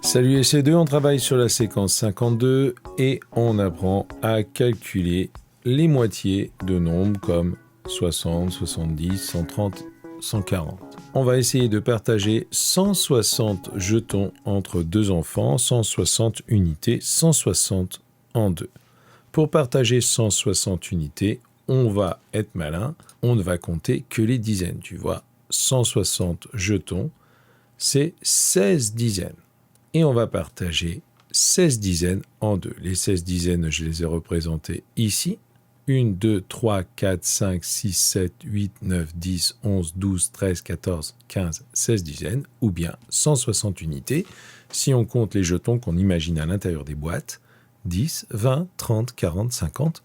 Salut SC2, on travaille sur la séquence 52 et on apprend à calculer les moitiés de nombres comme 60, 70, 130, 140. On va essayer de partager 160 jetons entre deux enfants, 160 unités, 160 en deux. Pour partager 160 unités, on va être malin, on ne va compter que les dizaines. Tu vois, 160 jetons, c'est 16 dizaines. Et on va partager 16 dizaines en deux. Les 16 dizaines, je les ai représentées ici. 1, 2, 3, 4, 5, 6, 7, 8, 9, 10, 11, 12, 13, 14, 15, 16 dizaines, ou bien 160 unités, si on compte les jetons qu'on imagine à l'intérieur des boîtes, 10, 20, 30, 40, 50,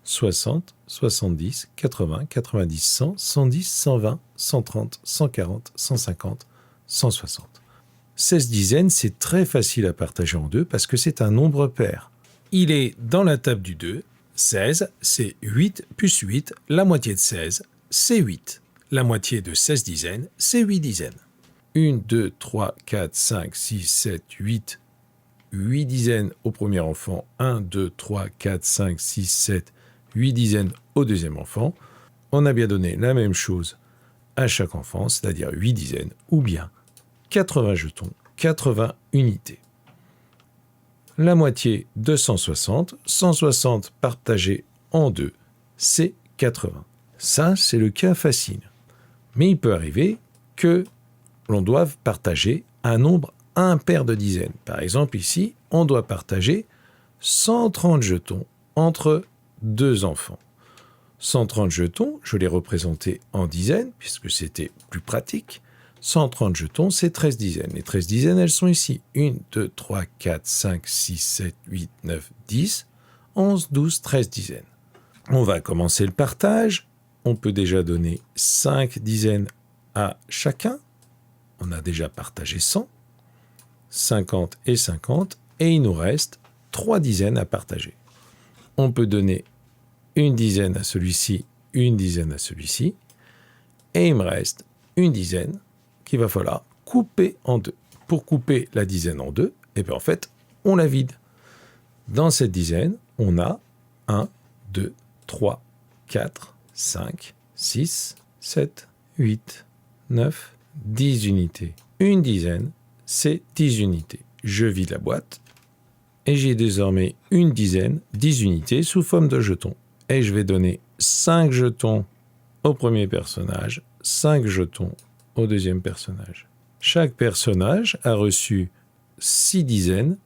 60, 70, 80, 90, 100, 110, 120, 130, 140, 150, 160. 16 dizaines, c'est très facile à partager en deux parce que c'est un nombre pair. Il est dans la table du 2. 16, c'est 8 plus 8. La moitié de 16, c'est 8. La moitié de 16 dizaines, c'est 8 dizaines. 1, 2, 3, 4, 5, 6, 7, 8. 8 dizaines au premier enfant. 1, 2, 3, 4, 5, 6, 7, 8 dizaines au deuxième enfant. On a bien donné la même chose à chaque enfant, c'est-à-dire 8 dizaines ou bien 80 jetons, 80 unités. La moitié de 160, 160 partagé en deux, c'est 80. Ça, c'est le cas facile. Mais il peut arriver que l'on doive partager un nombre impair de dizaines. Par exemple, ici, on doit partager 130 jetons entre deux enfants. 130 jetons, je l'ai représenté en dizaines, puisque c'était plus pratique. 130 jetons, c'est 13 dizaines. Les 13 dizaines, elles sont ici. 1, 2, 3, 4, 5, 6, 7, 8, 9, 10, 11, 12, 13 dizaines. On va commencer le partage. On peut déjà donner 5 dizaines à chacun. On a déjà partagé 100, 50 et 50. Et il nous reste 3 dizaines à partager. On peut donner une dizaine à celui-ci, une dizaine à celui-ci. Et il me reste une dizaine qu'il va falloir couper en deux. Pour couper la dizaine en deux, et bien en fait, on la vide. Dans cette dizaine, on a 1, 2, 3, 4, 5, 6, 7, 8, 9, 10 unités. Une dizaine, c'est 10 unités. Je vide la boîte et j'ai désormais une dizaine, 10 unités sous forme de jetons. Et je vais donner 5 jetons au premier personnage, 5 jetons au deuxième personnage. Chaque personnage a reçu 6 dizaines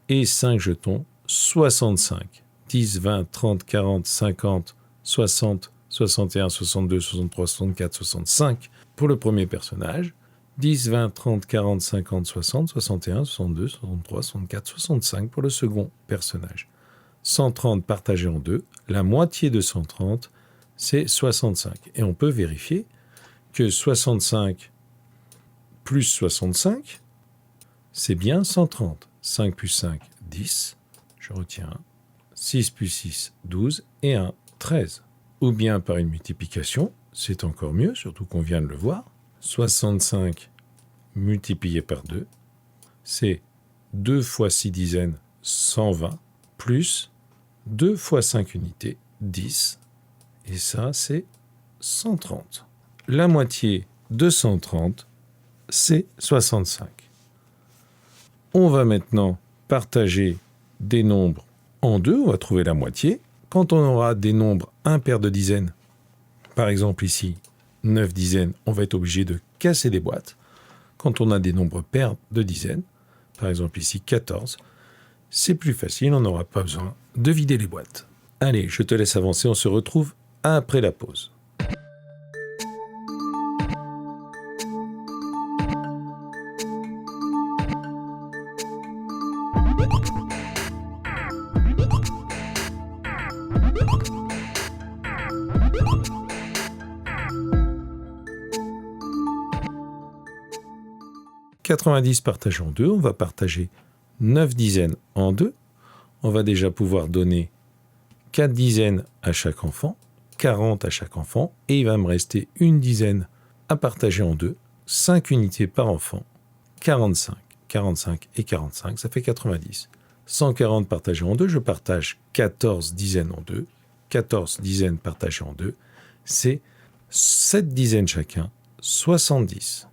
et 5 jetons, 65. 10, 20, 30, 40, 50, 60, 61, 62, 63, 64, 65 pour le premier personnage. 10, 20, 30, 40, 50, 60, 61, 62, 63, 64, 65 pour le second personnage. 130 partagé en deux, la moitié de 130, c'est 65. Et on peut vérifier que 65 plus 65, c'est bien 130. 5 plus 5, 10. Je retiens 1. 6 plus 6, 12. Et 1, 13. Ou bien par une multiplication, c'est encore mieux, surtout qu'on vient de le voir. 65 multiplié par 2, c'est 2 fois 6 dizaines, 120, plus 2 fois 5 unités, 10. Et ça, c'est 130. La moitié de 130, c'est 65. On va maintenant partager des nombres en deux. On va trouver la moitié. Quand on aura des nombres impairs de dizaines, par exemple ici, 9 dizaines, on va être obligé de casser des boîtes. Quand on a des nombres pairs de dizaines, par exemple ici 14, c'est plus facile, on n'aura pas besoin de vider les boîtes. Allez, je te laisse avancer, on se retrouve après la pause. « 90 partagé en deux, on va partager 9 dizaines en deux. On va déjà pouvoir donner 4 dizaines à chaque enfant, 40 à chaque enfant, et il va me rester une dizaine à partager en deux, 5 unités par enfant, 45. 45 et 45, ça fait 90. 140 partagé en 2, je partage 14 dizaines en 2. 14 dizaines partagées en 2, c'est 7 dizaines chacun, 70.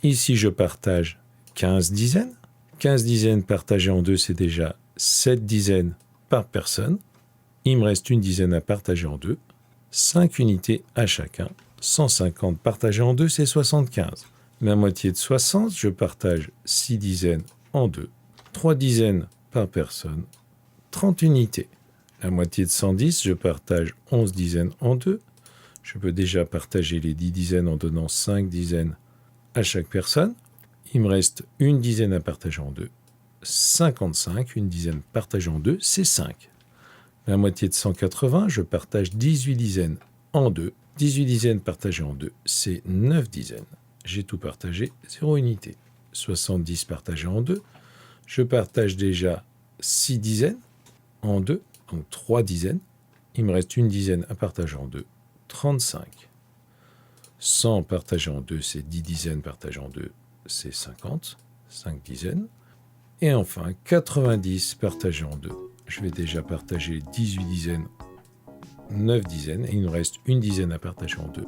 Ici, je partage 15 dizaines. 15 dizaines partagées en 2, c'est déjà 7 dizaines par personne. Il me reste une dizaine à partager en 2. 5 unités à chacun. 150 partagé en 2, c'est 75. La moitié de 60, je partage 6 dizaines en 2. 3 dizaines par personne. 30 unités. La moitié de 110, je partage 11 dizaines en 2. Je peux déjà partager les 10 dizaines en donnant 5 dizaines à chaque personne. Il me reste une dizaine à partager en 2. 55, une dizaine partagée en 2, c'est 5. La moitié de 180, je partage 18 dizaines en 2. 18 dizaines partagées en 2, c'est 9 dizaines. J'ai tout partagé, 0 unité. 70 partagé en 2, je partage déjà 6 dizaines en 2, donc 3 dizaines. Il me reste une dizaine à partager en 2, 35. 100 partagé en 2, c'est 10 dizaines partagées en 2, c'est 50, 5 dizaines. Et enfin, 90 partagé en 2. Je vais déjà partager 18 dizaines, 9 dizaines, et il nous reste une dizaine à partager en 2,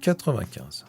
95.